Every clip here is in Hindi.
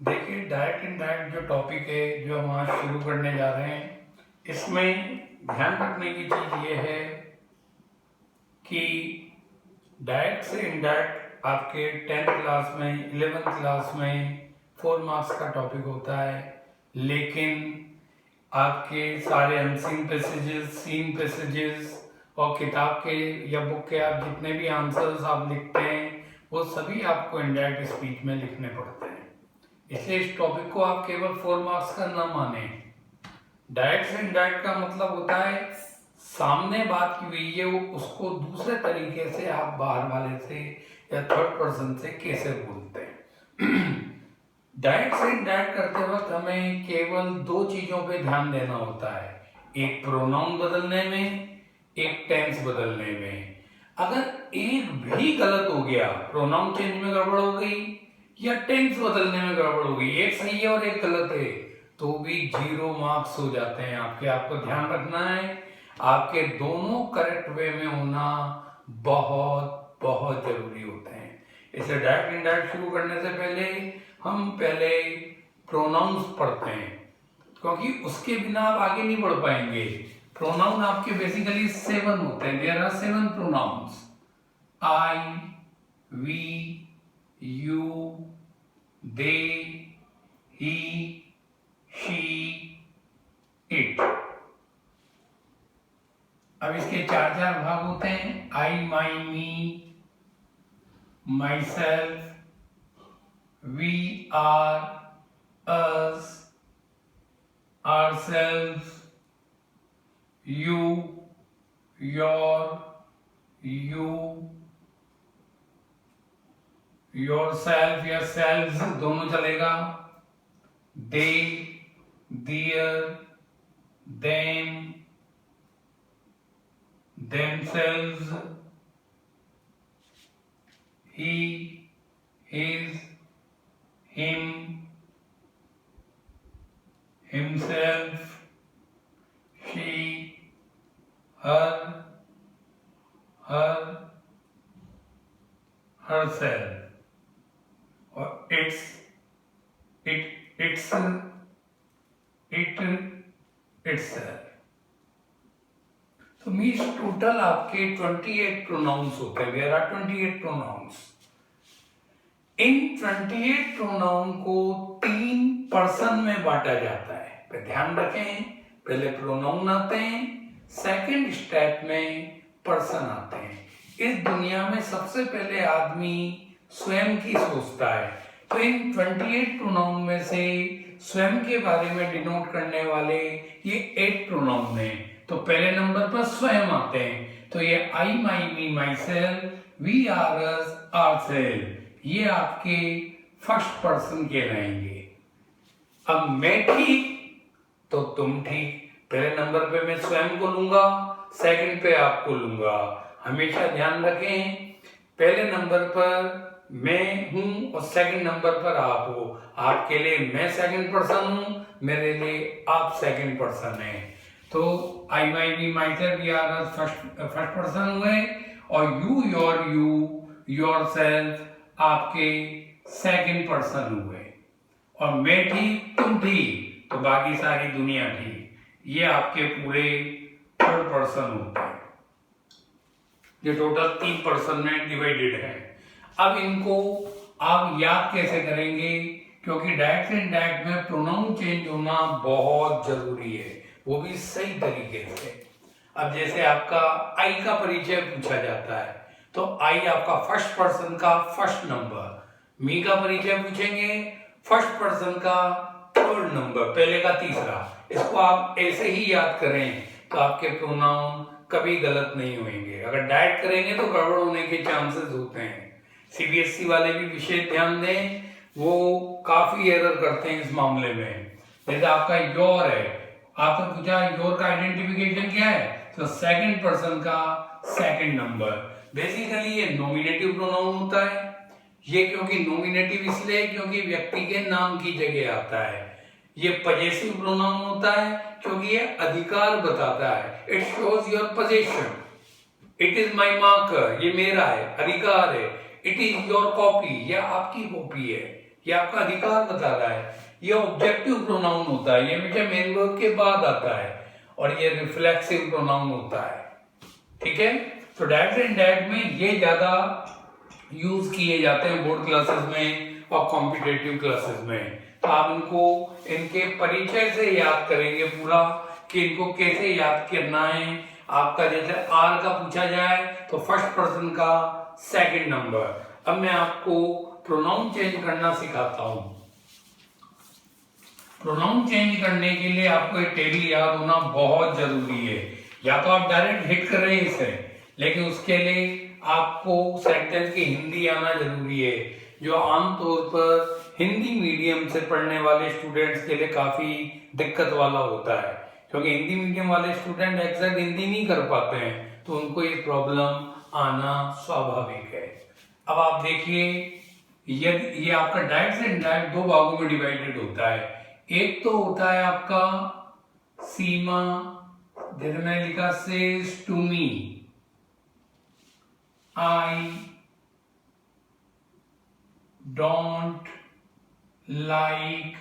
देखिए, डायरेक्ट इनडायरेक्ट जो टॉपिक है जो हम आज शुरू करने जा रहे हैं, इसमें ध्यान रखने की चीज़ ये है कि डायरेक्ट से इनडायरेक्ट आपके 10th क्लास में 11th क्लास में 4 मार्क्स का टॉपिक होता है, लेकिन आपके सारे अनसीन पैसेजेस, सीन पैसेजेस और किताब के या बुक के आप जितने भी आंसर्स आप लिखते हैं वो सभी आपको इनडायरेक्ट स्पीच में लिखने पड़ते हैं। इसलिए इस टॉपिक को आप केवल 4 मार्क्स का ना माने। डायरेक्ट से इनडायरेक्ट का मतलब होता है सामने बात की हुई है वो उसको दूसरे तरीके से आप बाहर वाले से या थर्ड पर्सन से कैसे बोलते हैं। डायरेक्ट से इनडायरेक्ट करते वक्त हमें केवल 2 चीजों पे ध्यान देना होता है, एक प्रोनाउन बदलने में, एक टेंस बदलने में। अगर एक भी गलत हो गया, प्रोनाउन चेंज में गड़बड़ हो गई या टेंस बदलने में गड़बड़ हो गई, एक सही है और एक गलत है, तो भी 0 मार्क्स हो जाते हैं आपके। आपको ध्यान रखना है आपके दोनों करेक्ट वे में होना बहुत बहुत जरूरी होते हैं। इसे डायरेक्ट इनडायरेक्ट शुरू करने से पहले प्रोनाउंस पढ़ते हैं, क्योंकि उसके बिना आप आगे नहीं बढ़ पाएंगे। प्रोनाउन आपके बेसिकली 7 होते हैं। There are 7 pronouns: I, we, you, they, he, she, it. अब इसके 4 भाग होते हैं: I, my, me, myself, we, our, us, ourselves, you, your, you, yourself या selves दोनों चलेगा, they, their, them, themselves, he, his, him, himself, she, her, herself, और its, itself। तो मीन्स टोटल आपके 28 प्रोनाउंस होते हैं। There are 28 pronouns. इन 28 प्रोनाउन को 3 पर्सन में बांटा जाता है। पे ध्यान रखें, पहले प्रोनाउन आते हैं, सेकंड स्टेप में पर्सन आते हैं। इस दुनिया में सबसे पहले आदमी स्वयं की सोचता है, तो इन 28 प्रोनाउन में से स्वयं के बारे में डिनोट करने वाले ये 8 प्रोनाउन हैं। तो पहले नंबर पर स्वयं आते हैं, तो ये I, my, me, myself, we, our, us, ourselves, ये आपके फर्स्ट पर्सन कहलाएंगे। अब मैं ठीक तो तुम ठीक। पहले नंबर पे मैं स्वयं को लूंगा, सेकंड पे आपको लूंगा। हमेशा ध्यान रखें, पहले नंबर पर मैं हूं और सेकंड नंबर पर आप हो। आपके लिए मैं सेकंड पर्सन हूं, मेरे लिए आप सेकंड पर्सन हैं। तो I, my, me, myself, we, our, us first person हुए, और यू, योर सेल्फ आपके सेकंड पर्सन हुए, और मैं ठीक तुम ठीक तो बाकी सारी दुनिया ठीक, ये आपके पूरे थर्ड पर्सन होते हैं। ये टोटल 3 पर्सन में डिवाइडेड है। अब इनको आप याद कैसे करेंगे, क्योंकि डायरेक्ट एंड इनडायरेक्ट में प्रोनाउन चेंज होना बहुत जरूरी है, वो भी सही तरीके से। अब जैसे आपका आई का परिचय पूछा जाता है, तो आई आपका फर्स्ट पर्सन का फर्स्ट नंबर, मी का परिचय पूछेंगे फर्स्ट पर्सन का थर्ड नंबर, पहले का तीसरा। इसको आप ऐसे ही याद करें तो आपके प्रोनाउन कभी गलत नहीं होंगे। अगर डायरेक्ट करेंगे तो गड़बड़ होने के चांसेस होते हैं। सीबीएसई वाले भी विशेष ध्यान दें, वो काफी एरर करते हैं इस मामले में। जैसे आपका योर है, आपने पूछा योर का आइडेंटिफिकेशन क्या है, तो सेकंड पर्सन का सेकंड नंबर। बेसिकली ये नॉमिनेटिव प्रोनाउन होता है। ये क्योंकि नॉमिनेटिव इसलिए क्योंकि व्यक्ति के नाम की जगह आता है। ये पजेसिव प्रोनाउन होता है क्योंकि ये अधिकार बताता है। It shows your position. It is my marker, ये मेरा है, अधिकार है। इट इज योर कॉपी, यह आपकी कॉपी है। ये आपका अधिकार बता रहा है। ये ऑब्जेक्टिव प्रोनाउन होता है, ये हमेशा मेन वर्ब के बाद आता है, और ये रिफ्लेक्सिव प्रोनाउन होता है। ठीक है, तो डैड्स एंड डैड में ये ज्यादा यूज किए जाते हैं बोर्ड क्लासेस में और कॉम्पिटिटिव क्लासेस में। तो आप इनको इनके परिचय से याद करेंगे पूरा कि इनको कैसे याद करना है। आपका जैसे आर का पूछा जाए तो फर्स्ट पर्सन का सेकंड नंबर। अब मैं आपको प्रोनाउन चेंज करना सिखाता हूं। प्रोनाउन चेंज करने के लिए आपको एक टेबल याद होना बहुत जरूरी है। या तो आप डायरेक्ट हिट कर रहे हैं इसे, लेकिन उसके लिए आपको सेंटेंस की हिंदी आना जरूरी है, जो आमतौर पर हिंदी मीडियम से पढ़ने वाले स्टूडेंट्स के लिए काफी दिक्कत वाला होता है, क्योंकि हिंदी मीडियम वाले स्टूडेंट एग्जैक्ट हिंदी नहीं कर पाते हैं, तो उनको ये प्रॉब्लम आना स्वाभाविक है। अब आप देखिए, ये आपका डायरेक्ट एंड इनडायरेक्ट दो भागों में डिवाइडेड होता है। एक तो होता है आपका सीमा, जैसे मैंने लिखा says to me, I don't like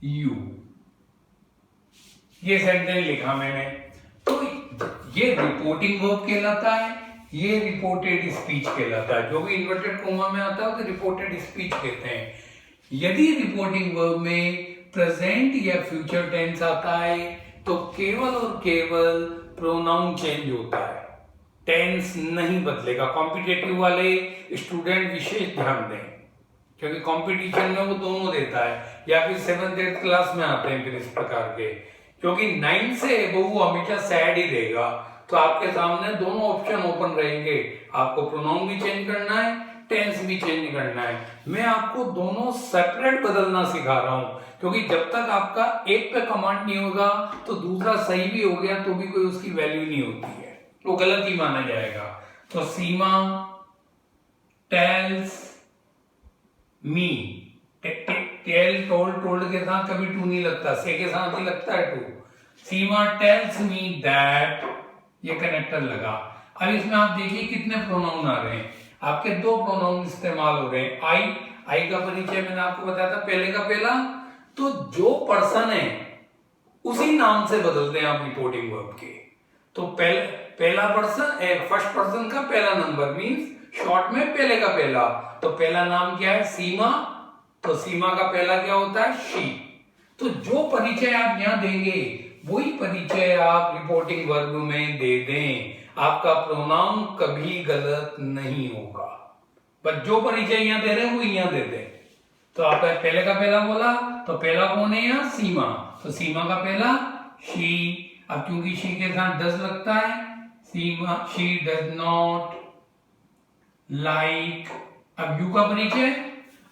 you, ये सेंटेंस लिखा मैंने। तो ये रिपोर्टिंग वर्ब कहलाता है, ये रिपोर्टेड स्पीच कहलाता है। जो भी इन्वर्टेड कोमा में आता है तो रिपोर्टेड स्पीच कहते हैं। यदि रिपोर्टिंग वर्ब में प्रेजेंट या फ्यूचर टेंस आता है तो केवल और केवल प्रोनाउन चेंज होता है, टेंस नहीं बदलेगा। कॉम्पिटिटिव वाले स्टूडेंट विशेष ध्यान दें, क्योंकि कंपटीशन में वो दोनों देता है, या फिर 7th 8th क्लास में आते हैं फिर इस प्रकार के, क्योंकि 9 से वो हमेशा सैड ही देगा। तो आपके सामने दोनों ऑप्शन ओपन रहेंगे, आपको प्रोनाउन भी चेंज करना है, टेंस भी चेंज करना है। मैं आपको दोनों सेपरेट बदलना सिखा रहा हूं, क्योंकि जब तक आपका एक पे कमांड नहीं होगा तो दूसरा सही भी हो गया तो भी कोई उसकी वैल्यू नहीं होती है, वो गलत ही माना जाएगा। तो सीमा टेल्स मी, टेल टोल्ड के साथ कभी टू नहीं लगता, से के साथ ही लगता है to. Seema tells me that, ये कनेक्टर लगा। अब इसमें आप देखिए कितने प्रोनाउन आ रहे हैं, आपके दो प्रोनाउन इस्तेमाल हो रहे हैं। आई का परिचय मैंने आपको बताया था पहले का पहला, तो जो पर्सन है उसी नाम से बदलते हैं आप रिपोर्टिंग वर्ब के। तो पहला पर्सन, फर्स्ट पर्सन का पहला नंबर मींस शॉर्ट में पहले का पहला। तो पहला नाम क्या है? सीमा, तो सीमा का पहला क्या होता है? शी। तो जो परिचय आप यहां देंगे वही परिचय आप रिपोर्टिंग वर्ब में दे दें, आपका प्रोनाउन कभी गलत नहीं होगा। बस जो परिचय यहां दे रहे हैं वो यहां दे दें। तो आप पहले का पहला बोला तो पहला कौन है यहाँ? सीमा। तो सीमा का पहला शी। अब क्योंकि शी के साथ डज लगता है, सीमा शी डज नॉट लाइक। अब यू का परिचय,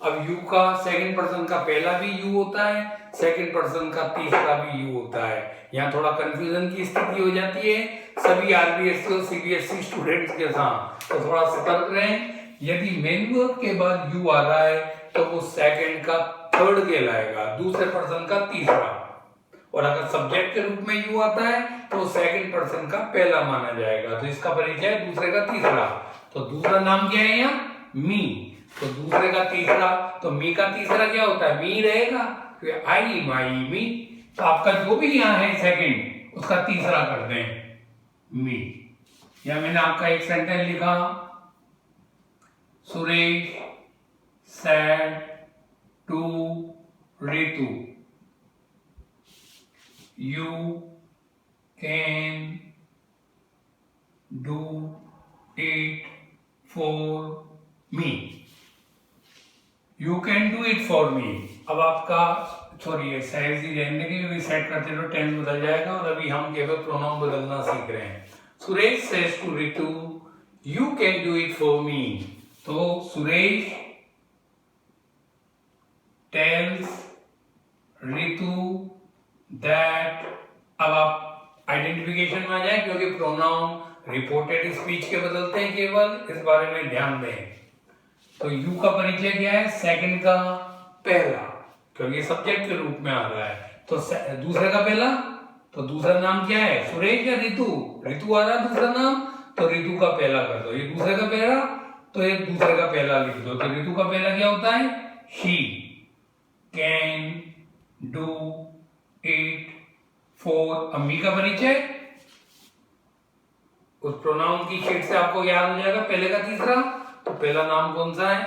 अब यू का सेकंड पर्सन का पहला भी यू होता है, सेकंड पर्सन का तीसरा भी यू होता है। यहाँ थोड़ा कंफ्यूजन की स्थिति हो जाती है सभी आरबीएससी और सीबीएसई स्टूडेंट्स के साथ, तो थोड़ा सतर्क रहें। यदि मेन वर्ब के बाद यू आ रहा है तो वो सेकंड का थर्ड कहलाएगा, दूसरे पर्सन का तीसरा। और अगर सब्जेक्ट के रूप में यू आता है तो सेकंड पर्सन का पहला माना जाएगा। तो इसका परिचय दूसरे का तीसरा। तो दूसरा नाम क्या है यहाँ? मी। तो दूसरे का तीसरा, तो मी का तीसरा क्या होता है? मी रहेगा। तो आई, माई, मी। तो आपका जो भी यहाँ है सेकंड, उसका तीसरा कर दें मी। या मैंने आपका एक सेंटेंस लिखा, Suresh said to Ritu, you can do it for me. You can do it for me. अब आपका सॉरी साइज ही रहने की भी सेट करते तो टेंस बदल जाएगा, और अभी हम केवल प्रोनाउन बदलना सीख रहे हैं। Suresh says to Ritu, you can do it for me. तो सुरेश tells Ritu that, अब आप आइडेंटिफिकेशन में आ जाए, क्योंकि प्रोनाउन रिपोर्टेड स्पीच के बदलते हैं केवल, इस बारे में ध्यान दें। तो यू का परिचय क्या है? सेकंड का पहला, क्योंकि सब्जेक्ट के रूप में आ रहा है। तो दूसरे का पहला, तो दूसरा नाम क्या है? सुरेश या रितु? रितु आ रहा है दूसरा नाम, तो रितु का पहला कर दो। ये दूसरे का पहला, तो ये दूसरे का पहला लिख दो। तो रितु का पहला क्या होता है? she can do it for। अम्मी का परिचय उस प्रोनाउन की शीट से आपको याद हो जाएगा। पहले का तीसरा, तो पहला नाम कौन सा है?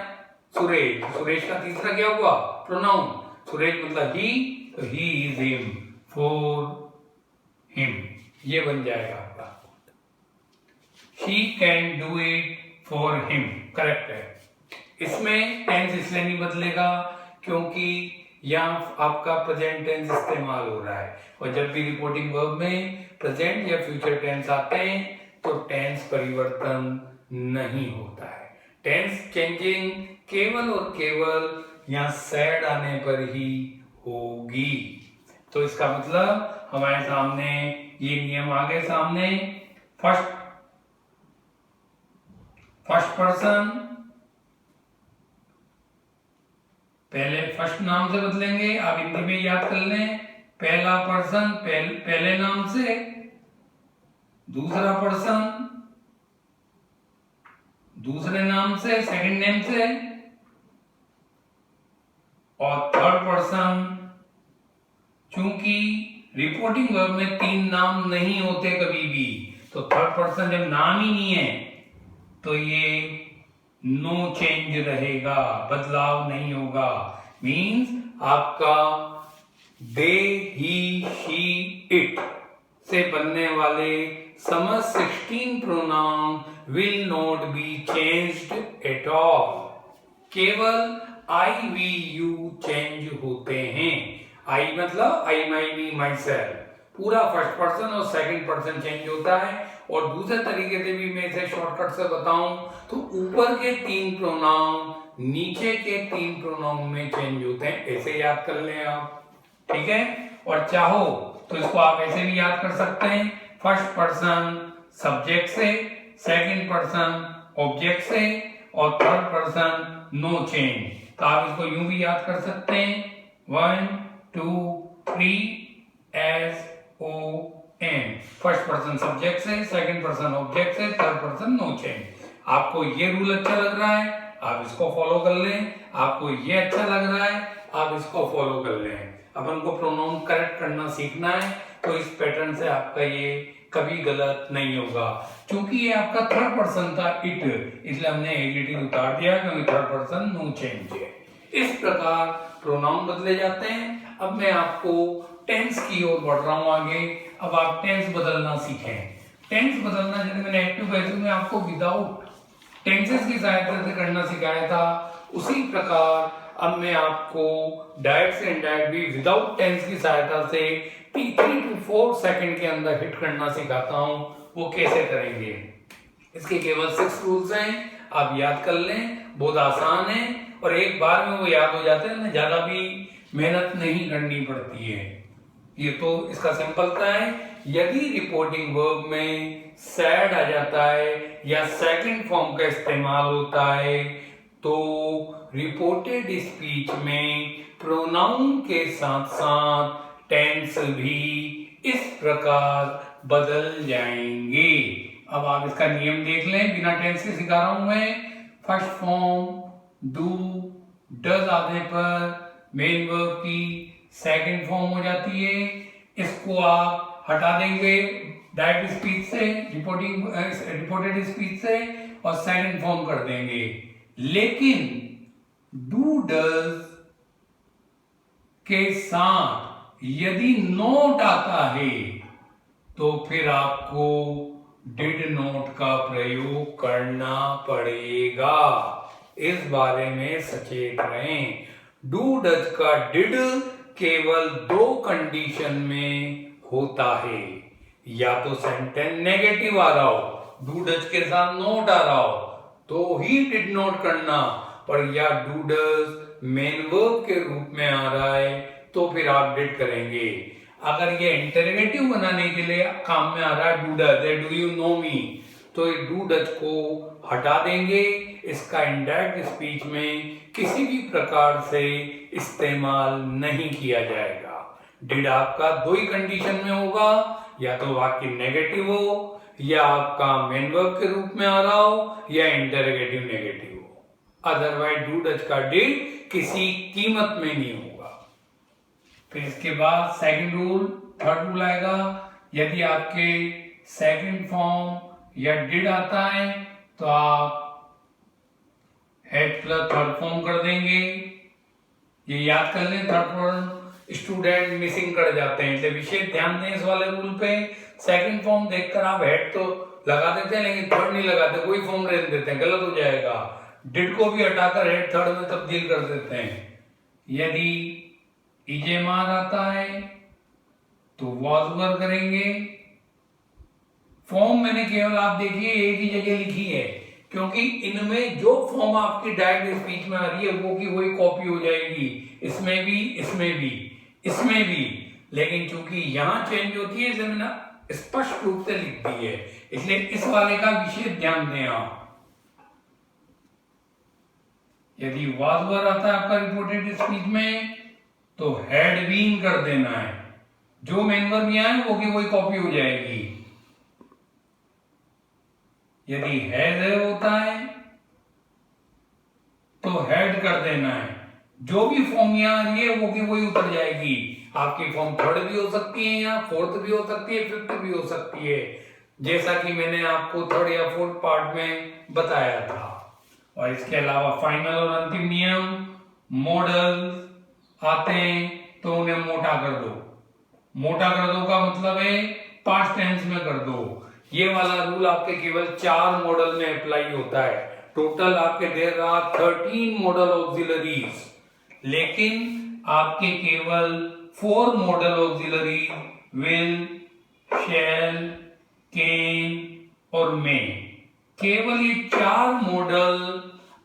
सुरेश। सुरेश का तीसरा क्या हुआ? प्रोनाउन। सुरेश मतलब ही, तो he is him, for him, ये बन जाएगा आपका। She can do it for him, correct है। इसमें टेंस इसलिए नहीं बदलेगा क्योंकि यहाँ आपका प्रेजेंट टेंस इस्तेमाल हो रहा है, और जब भी रिपोर्टिंग वर्ब में प्रेजेंट या फ्यूचर टेंस आते हैं तो टेंस परिवर्तन नहीं होता है। टेंस चेंजिंग केवल और केवल यहाँ सैड आने पर ही होगी। तो इसका मतलब हमारे सामने ये नियम आ गए सामने। फर्स्ट पर्सन पहले फर्स्ट नाम से बदलेंगे। आप हिंदी में याद कर लें, पहला पर्सन पहले नाम से, दूसरा पर्सन दूसरे नाम से, सेकंड नेम से, और थर्ड पर्सन। चूंकि रिपोर्टिंग वर्ब में 3 नाम नहीं होते कभी भी, तो थर्ड पर्सन जब नाम ही नहीं है तो ये नो चेंज रहेगा, बदलाव नहीं होगा। मींस आपका दे, ही, शी, इट से बनने वाले समस्त 16 pronoun will not be changed at all. केवल आई, वी, यू चेंज होते हैं। आई मतलब आई, माई, मी, माई सेल्फ, पूरा फर्स्ट पर्सन और सेकंड पर्सन चेंज होता है। और दूसरे तरीके से भी मैं इसे शॉर्टकट से बताऊं तो ऊपर के 3 प्रोनाउन नीचे के 3 प्रोनाउन में चेंज होते हैं, ऐसे याद कर लें आप, ठीक है। और चाहो तो इसको आप ऐसे भी याद कर सकते हैं, फर्स्ट पर्सन सब्जेक्ट से, सेकंड पर्सन ऑब्जेक्ट से, और थर्ड पर्सन नो चेंज। तो आप इसको यूं भी याद कर सकते हैं, 1 2 3 S O N. First person subject से, सेकंड पर्सन ऑब्जेक्ट से, थर्ड पर्सन नो चेंज। आपको ये रूल अच्छा लग रहा है, आप इसको फॉलो कर लें। आपको ये अच्छा लग रहा है, आप इसको फॉलो कर लें। अपन को प्रोनाउन करेक्ट करना सीखना है, तो इस पैटर्न से आपका ये कभी गलत नहीं होगा। क्योंकि ये आपका थर्ड पर्सन था इट, इसलिए हमने एडिटिव उतार दिया क्योंकि थर्ड पर्सन नो चेंज है। इस प्रकार प्रोनाउन बदले जाते हैं। अब मैं आपको टेंस की ओर बढ़ रहा हूं आगे। अब आप टेंस बदलना सीखें। टेंस बदलना जैसे मैंने एक्टिव पैसिव में आपको विदाउट टेंसेस की सहायता से करना सिखाया था, उसी प्रकार अब मैं आपको डायरेक्ट से इनडायरेक्ट भी विदाउट टेंस की सहायता से 3 to 4 सेकंड के अंदर हिट करना सिखाता हूं। वो कैसे करेंगे, इसके केवल 6 रूल्स हैं, आप याद कर लें। बहुत आसान है और एक बार में वो याद हो जाते हैं, ज्यादा भी मेहनत नहीं करनी पड़ती है। ये तो इसका सिंपलता है। यदि रिपोर्टिंग वर्ब में सैड आ जाता है या सेकंड फॉर्म का इस्तेमाल होता है तो रिपोर्टेड स्पीच में प्रोनाउन के साथ साथ टेंस भी इस प्रकार बदल जाएंगे। अब आप इसका नियम देख लें, बिना टेंस के सिखा रहा हूं मैं। फर्स्ट फॉर्म डू डज आने पर मेन वर्ब की सेकंड फॉर्म हो जाती है। इसको आप हटा देंगे डायरेक्ट स्पीच से, रिपोर्टेड स्पीच से, और सेकंड फॉर्म कर देंगे। लेकिन डू डज के साथ यदि नोट आता है तो फिर आपको डिड नोट का प्रयोग करना पड़ेगा। इस बारे में सचेत रहें। डू डज का डिड केवल 2 कंडीशन में होता है, या तो सेंटेंस नेगेटिव आ रहा हो, डू डज के साथ नोट आ रहा हो तो ही डिड नोट करना, पर या डू डज मेन वर्ब के रूप में आ रहा है तो फिर आप डिड करेंगे। अगर ये इंटरोगेटिव बनाने के लिए काम में आ रहा है do does, do you know me, तो डू डज को हटा देंगे। इसका इनडायरेक्ट स्पीच में किसी भी प्रकार से इस्तेमाल नहीं किया जाएगा। डिड आपका 2 ही कंडीशन में होगा, या तो वाक्य नेगेटिव हो, या आपका मेन वर्ब के रूप में आ रहा हो, या इंटरोगेटिव नेगेटिव हो। अदरवाइज डू डज का डिड किसी कीमत में नहीं होगा। फिर इसके बाद सेकंड रूल, थर्ड रूल आएगा, यदि आपके सेकंड फॉर्म या डिड आता है तो आप हैड प्लस थर्ड फॉर्म कर देंगे। ये याद कर लें, थर्ड फॉर्म स्टूडेंट मिसिंग कर जाते हैं, इसलिए विशेष ध्यान दें इस वाले रूल पे। सेकंड फॉर्म देखकर आप हेड तो लगा देते हैं लेकिन थर्ड नहीं लगाते, कोई फॉर्म रहने देते हैं, गलत हो जाएगा। डिड को भी हटाकर हेड थर्ड में तब्दील कर देते हैं। यदि इजेमार आता है तो वॉज वर करेंगे। फॉर्म मैंने केवल आप देखिए एक ही जगह लिखी है, क्योंकि इनमें जो फॉर्म आपकी डायरेक्ट स्पीच में आ रही है वो की वही कॉपी हो जाएगी, इसमें भी, इसमें भी, इसमें भी। लेकिन चूंकि यहां चेंज होती है इसलिए मैंने स्पष्ट रूप से लिख दी है, इसलिए इस वाले का विशेष ध्यान दें आप। यदि वाज वर आता है आपका रिपोर्टेड स्पीच में तो हैड बीन कर देना है, जो मेन वर्ब यहां है वो की वही कॉपी हो जाएगी। यदि हैज होता है तो हेड कर देना है, जो भी फॉर्म यहां आ रही है वो की वही उतर जाएगी। आपकी फॉर्म थर्ड भी हो सकती है, या फोर्थ भी हो सकती है, फिफ्थ भी हो सकती है, जैसा कि मैंने आपको थर्ड या फोर्थ पार्ट में बताया था। और इसके अलावा फाइनल और अंतिम नियम, मॉडल आते हैं तो उन्हें मोटा कर दो। मोटा कर दो का मतलब है पास्ट टेंस में कर दो। ये वाला रूल आपके केवल 4 मॉडल में अप्लाई होता है। टोटल आपके देर रात 13 मॉडल ऑक्सिलरीज, लेकिन आपके केवल 4 modal auxiliary will, shall, can और मे, केवल ये 4 मॉडल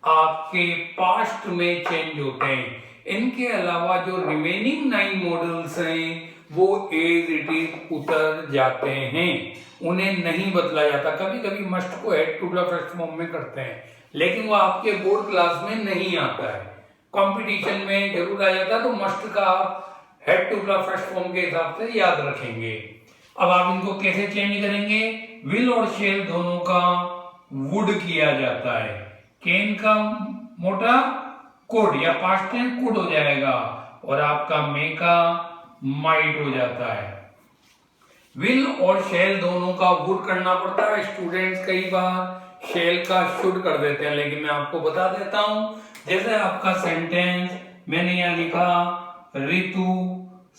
आपके पास्ट में चेंज होते हैं। इनके अलावा जो रिमेनिंग 9 मॉडल्स हैं वो एज इट इज उतर जाते हैं, उन्हें नहीं बदला जाता। कभी कभी मस्ट को head two plus first form में करते हैं, लेकिन वो आपके बोर्ड क्लास में नहीं आता है, कंपटीशन में जरूर आ जाता है, तो मस्ट का आप head two plus first form के हिसाब से याद रखेंगे। अब आप इनको कैसे चेंज करेंगे? विल और शेल दोनों का वुड किया जाता है। कैन का मोटा कुड या पास्ट टेंस कुड हो जाएगा, और आपका मे का माइट हो जाता है। विल और शेल दोनों का वुड करना पड़ता है। स्टूडेंट्स कई बार शेल का शुड कर देते हैं, लेकिन मैं आपको बता देता हूं, जैसे आपका सेंटेंस मैंने यहां लिखा, Ritu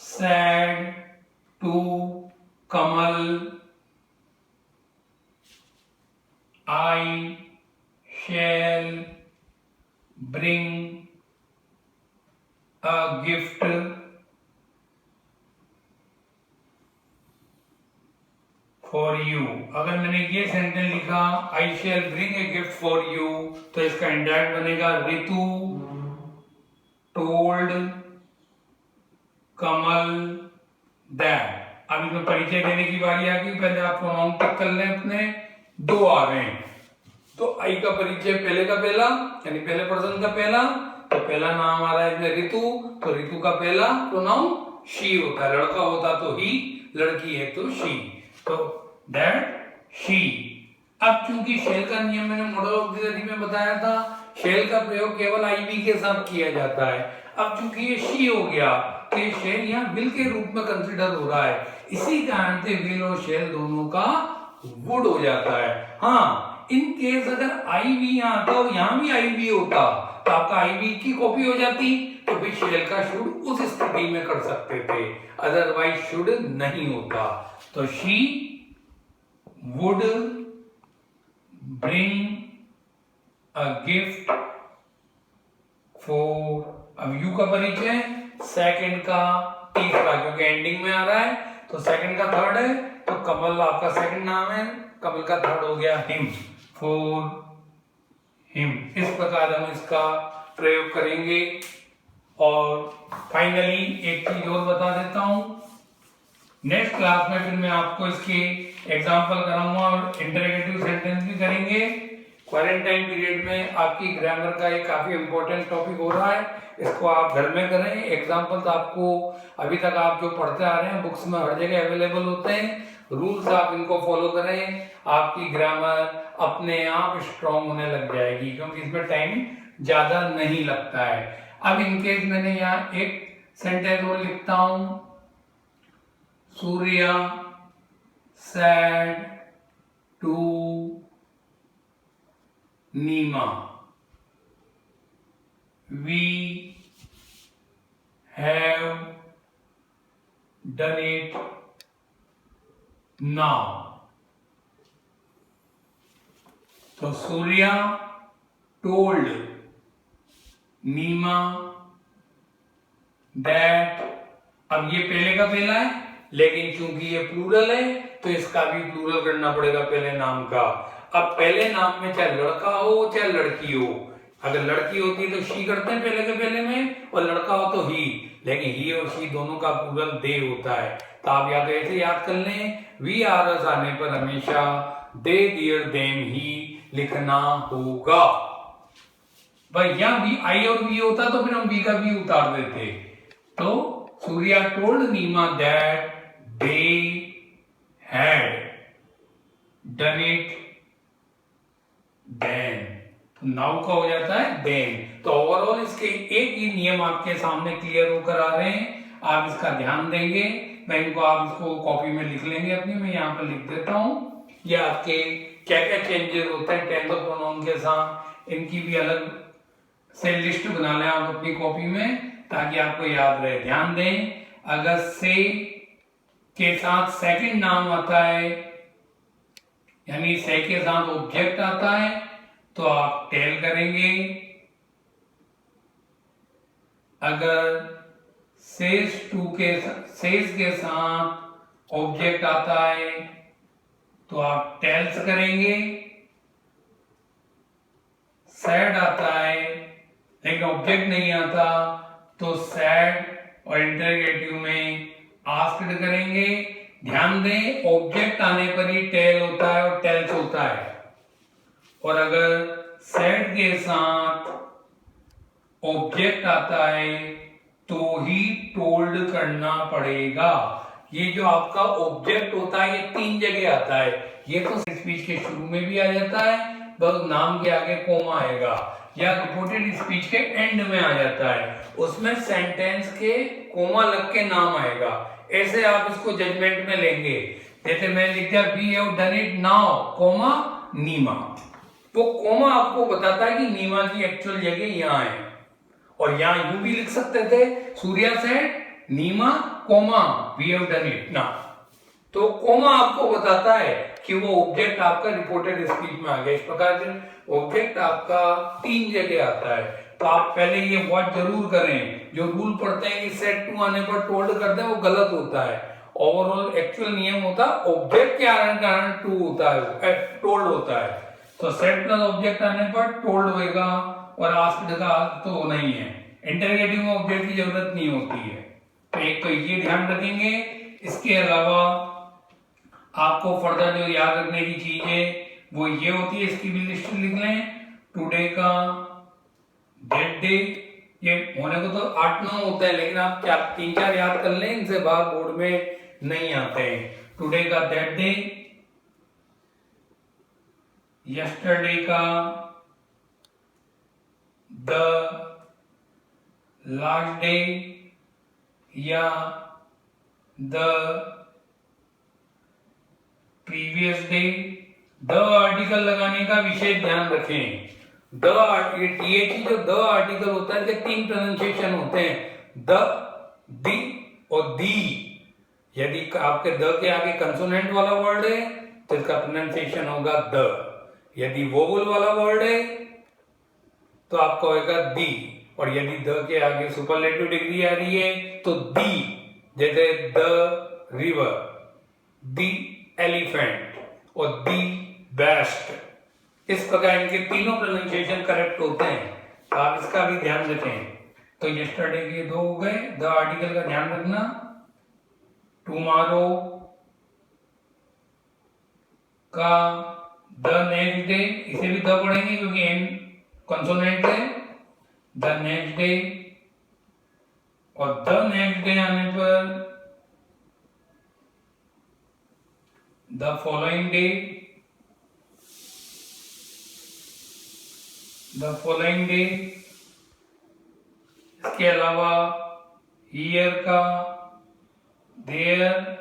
said to Kamal I shall bring a gift for you. अगर मैंने ये सेंटेंस लिखा, I shall bring a gift for you, तो इसका इंडायरेक्ट बनेगा, रितु टोल्ड कमल दैट। अब इसमें परिचय देने की बारी आ गई। पहले आप प्रोनाउन टिक कर लें, अपने 2 आ रहे हैं, तो आई का परिचय पहले का पहला, यानी पहले पर्सन का पहला, तो पहला नाम आ रहा है इसमें रितु, तो रितु का पहला प्रोनाउन शी होता है। लड़का होता तो ही, लड़की है तो शी, तो दैट शी। अब चूंकि शेल का नियम मैंने मॉडल ऑक्सिलरी में बताया था, शेल का प्रयोग केवल आईवी के साथ किया जाता है। अब चूंकि ये शी हो गया तो ये शेल यहाँ विल के रूप में कंसिडर हो रहा है, इसी कारण से विल और शेल दोनों का वुड हो जाता है। हाँ, इन केस अगर आईवी यहाँ आता और यहाँ भी आईवी होता तो आपका आईवी की कॉपी हो जाती, तो फिर शेल का शुड उस स्थिति में कर सकते थे, अदरवाइज शुड नहीं होता। तो she would bring a gift for, अब यू का परिचय सेकंड का तीसरा, क्योंकि एंडिंग में आ रहा है तो सेकंड का थर्ड है, तो कमल आपका सेकंड नाम है, कमल का थर्ड हो गया हिम, फॉर हिम। इस प्रकार हम इसका प्रयोग करेंगे। और फाइनली एक चीज और बता देता हूं, नेक्स्ट क्लास में फिर मैं आपको इसके एग्जाम्पल कराऊंगा और इंटरगेटिव सेंटेंस भी करेंगे। क्वारंटाइन पीरियड में आपकी ग्रामर का एक काफी इंपॉर्टेंट टॉपिक हो रहा है, इसको आप घर में करें। एग्जाम्पल्स आपको अभी तक आप जो पढ़ते आ रहे हैं बुक्स में हर जगह अवेलेबल होते हैं, रूल्स आप इनको फॉलो करें, आपकी ग्रामर अपने आप स्ट्रांग होने लग जाएगी, क्योंकि इसमें टाइम ज्यादा नहीं लगता है। अब इनकेस मैंने यहाँ एक सेंटेंस और लिखता हूं, Surya said to Neema we have done it now। तो सूर्या told नीमा that, अब ये पहले का पहला है, लेकिन चूंकि ये प्लूरल है तो इसका भी प्लूरल करना पड़ेगा पहले नाम का। अब पहले नाम में चाहे लड़का हो चाहे लड़की हो, अगर लड़की होती तो शी करते हैं पहले के पहले में, और लड़का हो तो ही, लेकिन ही और शी दोनों का प्लूरल दे होता है। तो आप या तो ऐसे याद कर लें, वी आर एस आने पर हमेशा दे दियर देम ही लिखना होगा। भाई यहाँ भी आई और वी होता तो फिर हम वी का भी उतार देते। तो Surya told Neema that they had done it then, तो नाउ का हो जाता है देन। तो ओवरऑल इसके एक ही नियम आपके सामने क्लियर होकर आ रहे हैं, आप इसका ध्यान देंगे। मैं इनको आप इसको कॉपी में लिख लेंगे अपनी, मैं यहाँ पर लिख देता हूँ। ये आपके क्या क्या चेंजेस होते हैं टेंस ऑफ प्रोनाउन के साथ, इनकी भी अलग से लिस्ट बना लें आप अपनी कॉपी में, ताकि आपको याद रहे। ध्यान दें, अगर से के साथ सेकंड नाम आता है, यानी से के साथ ऑब्जेक्ट आता है, तो आप टेल करेंगे। अगर सेज के साथ ऑब्जेक्ट आता है तो आप टेल्स करेंगे। सैड आता है लेकिन ऑब्जेक्ट नहीं आता तो सैड और इंटरगेटिव में आस्क्ड करेंगे। ध्यान दें, ऑब्जेक्ट आने पर ही टेल होता है और टेल्स होता है, और अगर सैड के साथ ऑब्जेक्ट आता है तो ही टोल्ड करना पड़ेगा। ये जो आपका ऑब्जेक्ट होता है ये 3 जगह आता है। ये तो स्पीच के शुरू में भी आ जाता है, बस नाम के आगे कोमा आएगा, या रिपोर्टेड स्पीच के एंड में आ जाता है, उसमें सेंटेंस के कोमा लग के नाम आएगा। ऐसे आप इसको जजमेंट में लेंगे। जैसे मैं लिख दिया we have done it now comma नीमा, तो कोमा आपको बताता है कि नीमा की एक्चुअल जगह यहाँ है। और यहाँ यूं भी लिख सकते थे, Surya said Neema comma we have done it now, तो कोमा आपको बताता है कि वो ऑब्जेक्ट आपका रिपोर्टेड स्पीच में आ गया। इस प्रकार से ऑब्जेक्ट आपका 3 जगह आता है। तो आप पहले ये वर्ड जरूर करें, जो रूल पढ़ते हैं कि सेड टू आने पर टोल्ड करते हैं वो गलत होता है। ओवरऑल एक्चुअल नियम होता है ऑब्जेक्ट के आने के कारण टू होता है, टोल्ड होता है। तो सेड प्लस ऑब्जेक्ट आने पर टोल्ड होगा, और आस्क्ड का तो नहीं है। इंटरगेटिव में ऑब्जेक्ट की जरूरत नहीं होती है। तो एक तो ये ध्यान रखेंगे। इसके अलावा आपको फर्दर जो याद रखने की चीज है वो ये होती है, इसकी भी लिस्ट लिख लें। टुडे का डेट डे, ये होने को तो 8-9 होता है, लेकिन आप 3-4 याद कर लें, इनसे बाहर बोर्ड में नहीं आते हैं। टुडे का दैट डे, यस्टरडे का द लास्ट डे, या the previous day. The article लगाने का विशेष ध्यान रखें। द टीएच जो द आर्टिकल होता है, 3 प्रोनाउंसिएशन होते हैं, द, दी और दी। यदि आपके द के आगे कंसोनेंट वाला वर्ड है तो इसका प्रोनाउंसिएशन होगा द, यदि वोवल वाला वर्ड है तो आपका होगा दी, और यदि द के आगे सुपरलेटिव डिग्री आ रही है तो दी। जैसे द रिवर, दी एलिफेंट और दी बेस्ट। इस प्रकार इनके तीनों प्रोनाउंसिएशन करेक्ट होते हैं, तो आप इसका भी ध्यान रखें। तो यस्टरडे के 2 हो गए, द आर्टिकल का ध्यान रखना। टुमारो का द नेक्स्ट डे, इसे भी द पढ़ेंगे क्योंकि एन कंसोनेंट है। द नेक्स्ट डे, और द नेक्स्ट डे आने पर the following day, the following day, इसके अलावा ईयर का, देयर,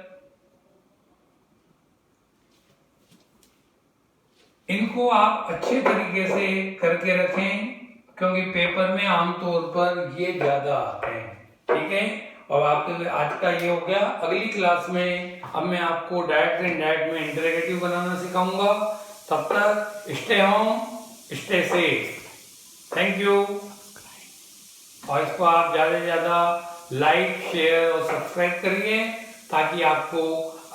इनको आप अच्छे तरीके से करके रखें क्योंकि पेपर में आमतौर पर ये ज्यादा आते हैं। ठीक है, और आपके आज का ये हो गया। अगली क्लास में अब मैं आपको डायरेक्ट एंड इनडायरेक्ट में इंटरोगेटिव बनाना सिखाऊंगा। तब तक stay home, stay safe. Thank you. और इसको आप ज़्यादा से ज़्यादा लाइक, शेयर और सब्सक्राइब करिए ताकि आपको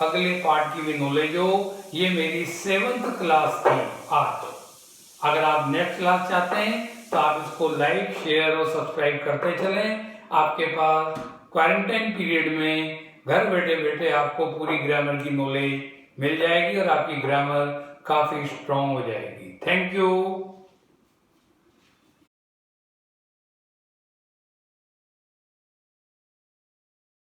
अगले पार्ट की भी नॉलेज हो। ये मेरी 7th क्लास थी आज। अगर आप नेक्स्ट क्लास चाहते हैं तो आप इसको लाइक, शेयर और सब्सक्राइब करते चलें। आपके पास क्वारंटाइन पीरियड में घर बैठे बैठे आपको पूरी ग्रामर की नॉलेज मिल जाएगी और आपकी ग्रामर काफ़ी स्ट्रांग हो जाएगी। Thank you.